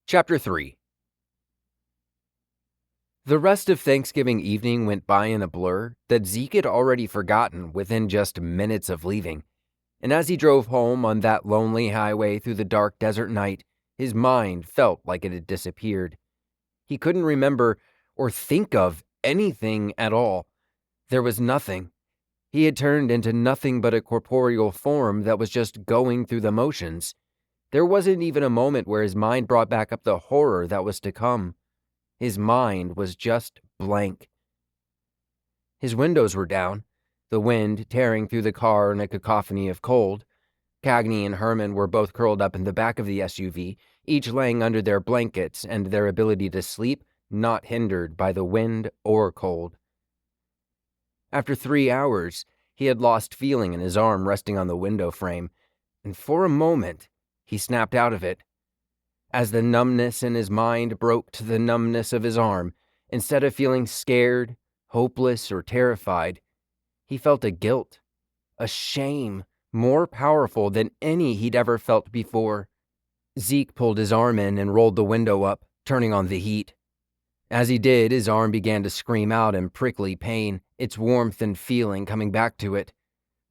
Chapter 3. The rest of Thanksgiving evening went by in a blur that Zeke had already forgotten within just minutes of leaving, and as he drove home on that lonely highway through the dark desert night, his mind felt like it had disappeared. He couldn't remember or think of anything at all. There was nothing. He had turned into nothing but a corporeal form that was just going through the motions. There wasn't even a moment where his mind brought back up the horror that was to come. His mind was just blank. His windows were down, the wind tearing through the car in a cacophony of cold. Cagney and Herman were both curled up in the back of the SUV, each laying under their blankets and their ability to sleep not hindered by the wind or cold. After 3 hours, he had lost feeling in his arm resting on the window frame, and for a moment, he snapped out of it. As the numbness in his mind broke to the numbness of his arm, instead of feeling scared, hopeless, or terrified, he felt a guilt, a shame, more powerful than any he'd ever felt before. Zeke pulled his arm in and rolled the window up, turning on the heat. As he did, his arm began to scream out in prickly pain, its warmth and feeling coming back to it.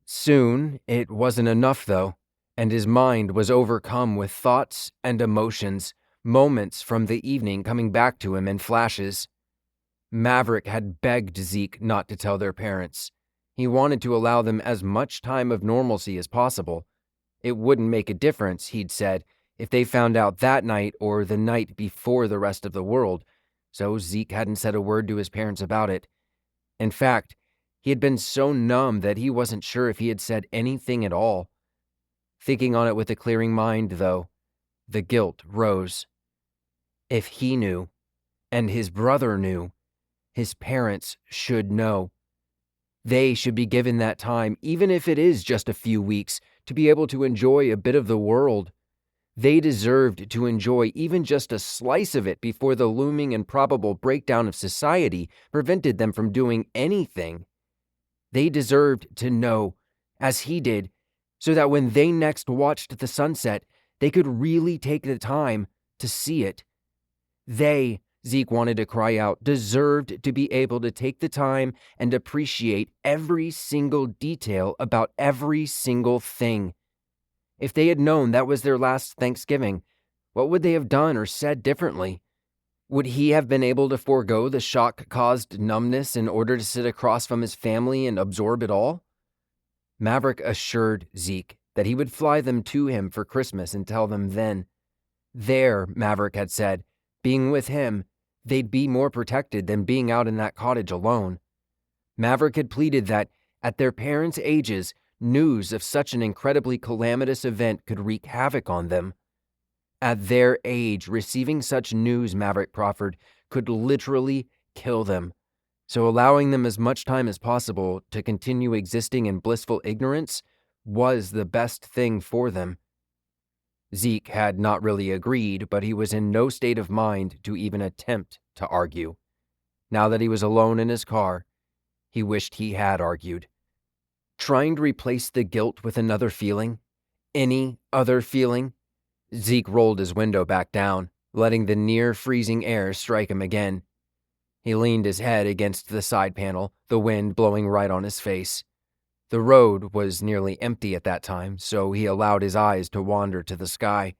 Soon, it wasn't enough, though, and his mind was overcome with thoughts and emotions, moments from the evening coming back to him in flashes. Maverick had begged Zeke not to tell their parents. He wanted to allow them as much time of normalcy as possible. It wouldn't make a difference, he'd said, if they found out that night or the night before the rest of the world, so Zeke hadn't said a word to his parents about it. In fact, he had been so numb that he wasn't sure if he had said anything at all. Thinking on it with a clearing mind, though, the guilt rose. If he knew, and his brother knew, his parents should know. They should be given that time, even if it is just a few weeks, to be able to enjoy a bit of the world. They deserved to enjoy even just a slice of it before the looming and probable breakdown of society prevented them from doing anything. They deserved to know, as he did, so that when they next watched the sunset, they could really take the time to see it. They, Zeke wanted to cry out, deserved to be able to take the time and appreciate every single detail about every single thing. If they had known that was their last Thanksgiving, what would they have done or said differently? Would he have been able to forego the shock-caused numbness in order to sit across from his family and absorb it all? Maverick assured Zeke that he would fly them to him for Christmas and tell them then. There, Maverick had said, being with him, they'd be more protected than being out in that cottage alone. Maverick had pleaded that, at their parents' ages, news of such an incredibly calamitous event could wreak havoc on them. At their age, receiving such news, Maverick proffered, could literally kill them. So allowing them as much time as possible to continue existing in blissful ignorance was the best thing for them. Zeke had not really agreed, but he was in no state of mind to even attempt to argue. Now that he was alone in his car, he wished he had argued. Trying to replace the guilt with another feeling, any other feeling, Zeke rolled his window back down, letting the near-freezing air strike him again. He leaned his head against the side panel, the wind blowing right on his face. The road was nearly empty at that time, so he allowed his eyes to wander to the sky.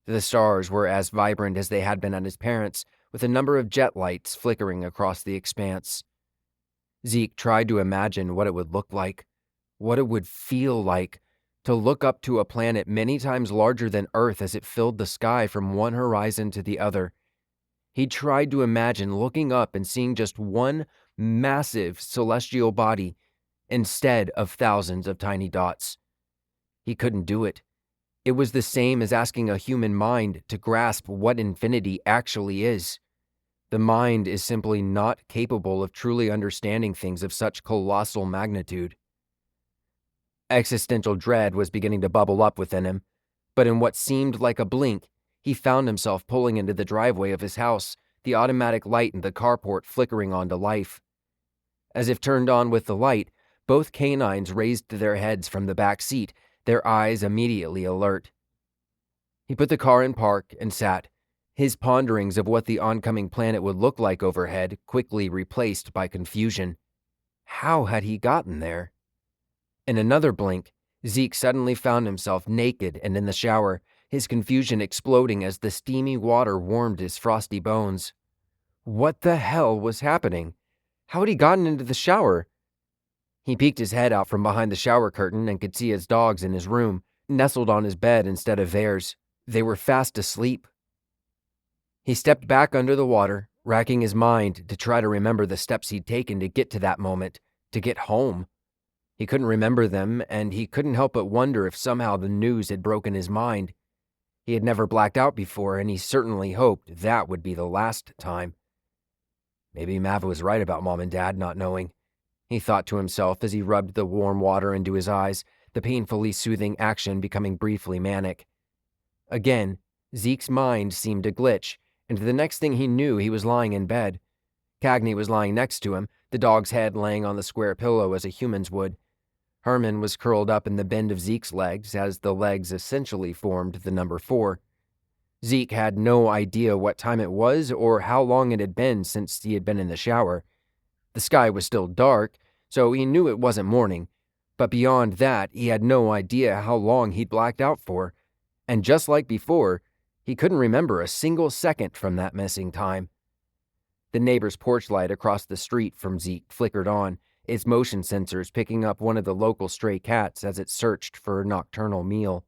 The stars were as vibrant as they had been at his parents', with a number of jet lights flickering across the expanse. Zeke tried to imagine what it would look like, what it would feel like, to look up to a planet many times larger than Earth as it filled the sky from one horizon to the other. He tried to imagine looking up and seeing just one massive celestial body instead of thousands of tiny dots. He couldn't do it. It was the same as asking a human mind to grasp what infinity actually is. The mind is simply not capable of truly understanding things of such colossal magnitude. Existential dread was beginning to bubble up within him, but in what seemed like a blink, he found himself pulling into the driveway of his house, the automatic light in the carport flickering onto life. As if turned on with the light, both canines raised their heads from the back seat, their eyes immediately alert. He put the car in park and sat, his ponderings of what the oncoming planet would look like overhead quickly replaced by confusion. How had he gotten there? In another blink, Zeke suddenly found himself naked and in the shower, his confusion exploding as the steamy water warmed his frosty bones. What the hell was happening? How had he gotten into the shower? He peeked his head out from behind the shower curtain and could see his dogs in his room, nestled on his bed instead of theirs. They were fast asleep. He stepped back under the water, racking his mind to try to remember the steps he'd taken to get to that moment, to get home. He couldn't remember them, and he couldn't help but wonder if somehow the news had broken his mind. He had never blacked out before, and he certainly hoped that would be the last time. Maybe Mav was right about Mom and Dad not knowing, he thought to himself as he rubbed the warm water into his eyes, the painfully soothing action becoming briefly manic. Again, Zeke's mind seemed to glitch, and the next thing he knew, he was lying in bed. Cagney was lying next to him, the dog's head laying on the square pillow as a human's would. Herman was curled up in the bend of Zeke's legs, as the legs essentially formed the number 4. Zeke had no idea what time it was or how long it had been since he had been in the shower. The sky was still dark, so he knew it wasn't morning, but beyond that, he had no idea how long he'd blacked out for, and just like before, he couldn't remember a single second from that missing time. The neighbor's porch light across the street from Zeke flickered on, its motion sensors picking up one of the local stray cats as it searched for a nocturnal meal.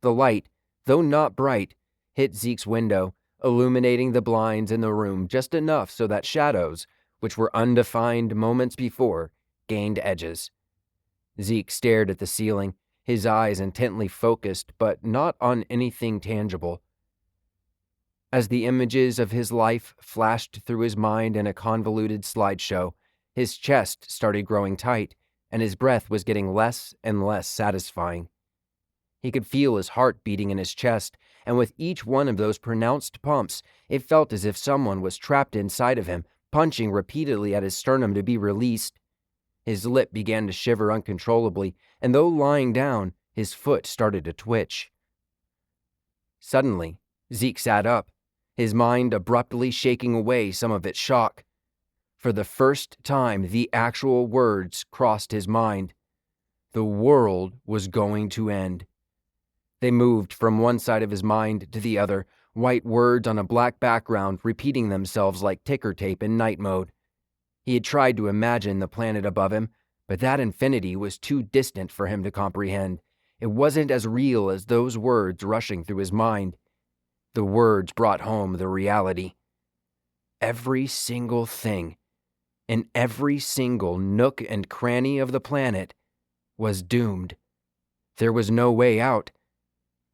The light, though not bright, hit Zeke's window, illuminating the blinds in the room just enough so that shadows, which were undefined moments before, gained edges. Zeke stared at the ceiling, his eyes intently focused, but not on anything tangible. As the images of his life flashed through his mind in a convoluted slideshow, his chest started growing tight, and his breath was getting less and less satisfying. He could feel his heart beating in his chest, and with each one of those pronounced pumps, it felt as if someone was trapped inside of him, punching repeatedly at his sternum to be released. His lip began to shiver uncontrollably, and though lying down, his foot started to twitch. Suddenly, Zeke sat up, his mind abruptly shaking away some of its shock. For the first time, the actual words crossed his mind. The world was going to end. They moved from one side of his mind to the other, white words on a black background repeating themselves like ticker tape in night mode. He had tried to imagine the planet above him, but that infinity was too distant for him to comprehend. It wasn't as real as those words rushing through his mind. The words brought home the reality. Every single thing, in every single nook and cranny of the planet, was doomed. There was no way out.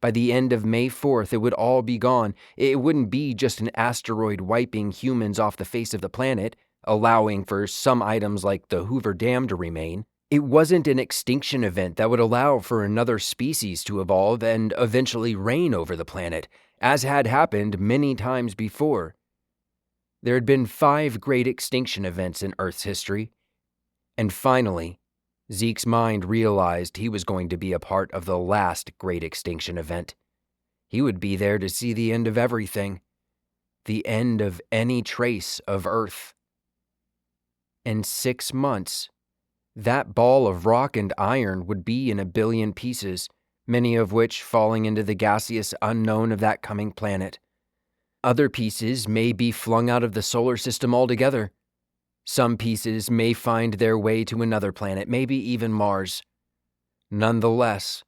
By the end of May 4th, it would all be gone. It wouldn't be just an asteroid wiping humans off the face of the planet, allowing for some items like the Hoover Dam to remain. It wasn't an extinction event that would allow for another species to evolve and eventually reign over the planet, as had happened many times before. There had been 5 great extinction events in Earth's history, and finally, Zeke's mind realized he was going to be a part of the last great extinction event. He would be there to see the end of everything, the end of any trace of Earth. In 6 months, that ball of rock and iron would be in 1 billion pieces, many of which falling into the gaseous unknown of that coming planet. Other pieces may be flung out of the solar system altogether. Some pieces may find their way to another planet, maybe even Mars. Nonetheless,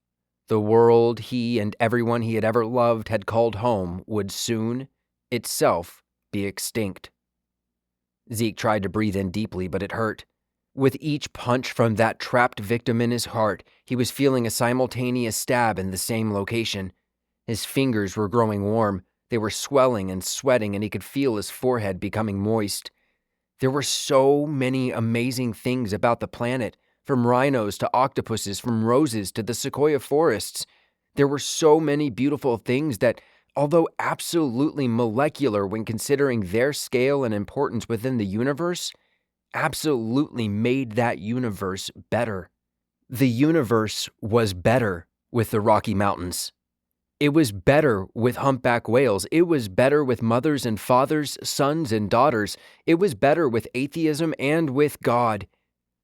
the world he and everyone he had ever loved had called home would soon, itself, be extinct. Zeke tried to breathe in deeply, but it hurt. With each punch from that trapped victim in his heart, he was feeling a simultaneous stab in the same location. His fingers were growing warm. They were swelling and sweating, and he could feel his forehead becoming moist. There were so many amazing things about the planet, from rhinos to octopuses, from roses to the sequoia forests. There were so many beautiful things that, although absolutely molecular when considering their scale and importance within the universe, absolutely made that universe better. The universe was better with the Rocky Mountains. It was better with humpback whales. It was better with mothers and fathers, sons and daughters. It was better with atheism and with God.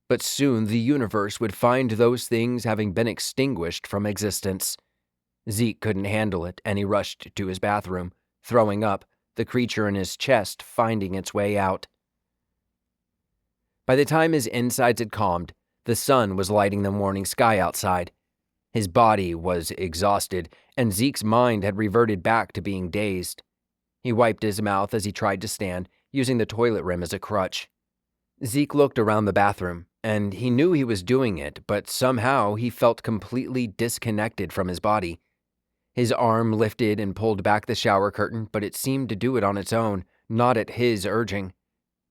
But soon the universe would find those things having been extinguished from existence. Zeke couldn't handle it, and he rushed to his bathroom, throwing up, the creature in his chest finding its way out. By the time his insides had calmed, the sun was lighting the morning sky outside. His body was exhausted, and Zeke's mind had reverted back to being dazed. He wiped his mouth as he tried to stand, using the toilet rim as a crutch. Zeke looked around the bathroom, and he knew he was doing it, but somehow he felt completely disconnected from his body. His arm lifted and pulled back the shower curtain, but it seemed to do it on its own, not at his urging.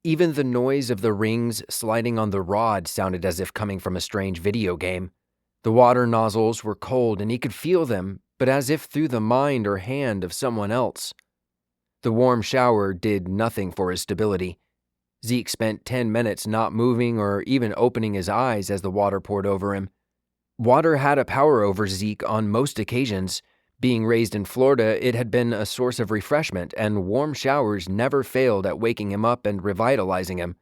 Even the noise of the rings sliding on the rod sounded as if coming from a strange video game. The water nozzles were cold and he could feel them, but as if through the mind or hand of someone else. The warm shower did nothing for his stability. Zeke spent 10 minutes not moving or even opening his eyes as the water poured over him. Water had a power over Zeke on most occasions. Being raised in Florida, it had been a source of refreshment, and warm showers never failed at waking him up and revitalizing him.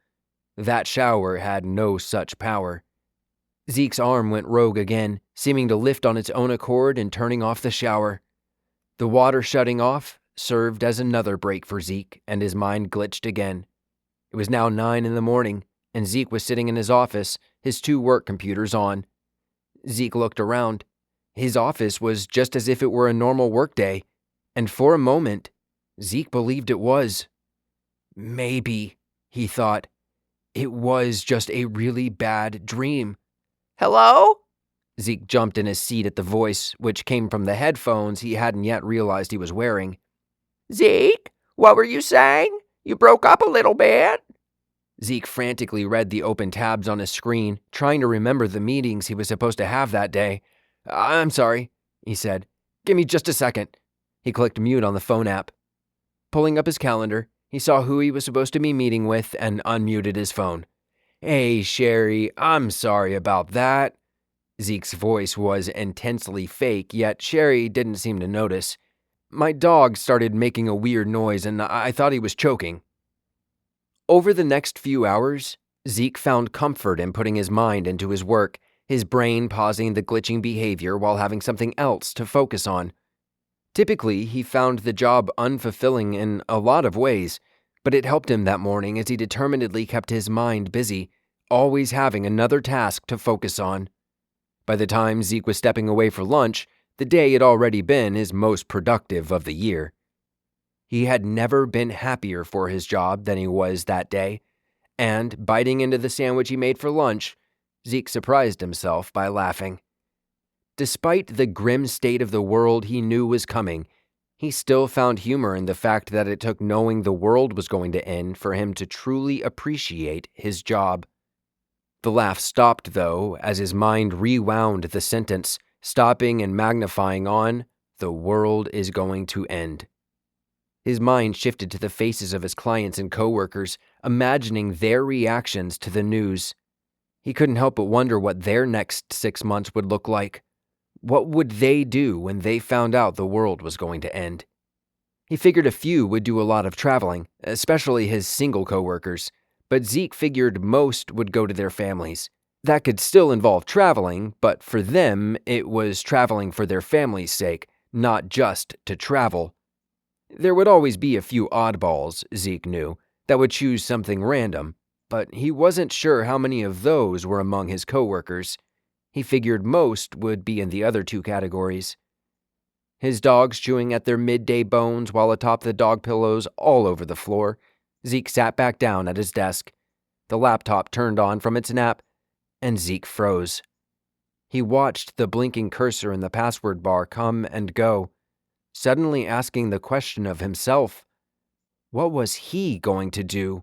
That shower had no such power. Zeke's arm went rogue again, seeming to lift on its own accord and turning off the shower. The water shutting off served as another break for Zeke, and his mind glitched again. It was now 9 a.m, and Zeke was sitting in his office, his 2 work computers on. Zeke looked around. His office was just as if it were a normal workday, and for a moment, Zeke believed it was. Maybe, he thought, it was just a really bad dream. "Hello?" Zeke jumped in his seat at the voice, which came from the headphones he hadn't yet realized he was wearing. "Zeke, what were you saying? You broke up a little bit." Zeke frantically read the open tabs on his screen, trying to remember the meetings he was supposed to have that day. "I'm sorry," he said. "Give me just a second." He clicked mute on the phone app. Pulling up his calendar, he saw who he was supposed to be meeting with and unmuted his phone. "Hey, Sherry, I'm sorry about that." Zeke's voice was intensely fake, yet Sherry didn't seem to notice. "My dog started making a weird noise and I thought he was choking." Over the next few hours, Zeke found comfort in putting his mind into his work, his brain pausing the glitching behavior while having something else to focus on. Typically, he found the job unfulfilling in a lot of ways, but it helped him that morning as he determinedly kept his mind busy, always having another task to focus on. By the time Zeke was stepping away for lunch, the day had already been his most productive of the year. He had never been happier for his job than he was that day, and, biting into the sandwich he made for lunch, Zeke surprised himself by laughing. Despite the grim state of the world he knew was coming, he still found humor in the fact that it took knowing the world was going to end for him to truly appreciate his job. The laugh stopped, though, as his mind rewound the sentence, stopping and magnifying on, "The world is going to end." His mind shifted to the faces of his clients and coworkers, imagining their reactions to the news. He couldn't help but wonder what their next 6 months would look like. What would they do when they found out the world was going to end? He figured a few would do a lot of traveling, especially his single coworkers, but Zeke figured most would go to their families. That could still involve traveling, but for them, it was traveling for their family's sake, not just to travel. There would always be a few oddballs, Zeke knew, that would choose something random, but he wasn't sure how many of those were among his coworkers. He figured most would be in the other 2 categories. His dogs chewing at their midday bones while atop the dog pillows all over the floor, Zeke sat back down at his desk. The laptop turned on from its nap, and Zeke froze. He watched the blinking cursor in the password bar come and go, suddenly asking the question of himself. What was he going to do?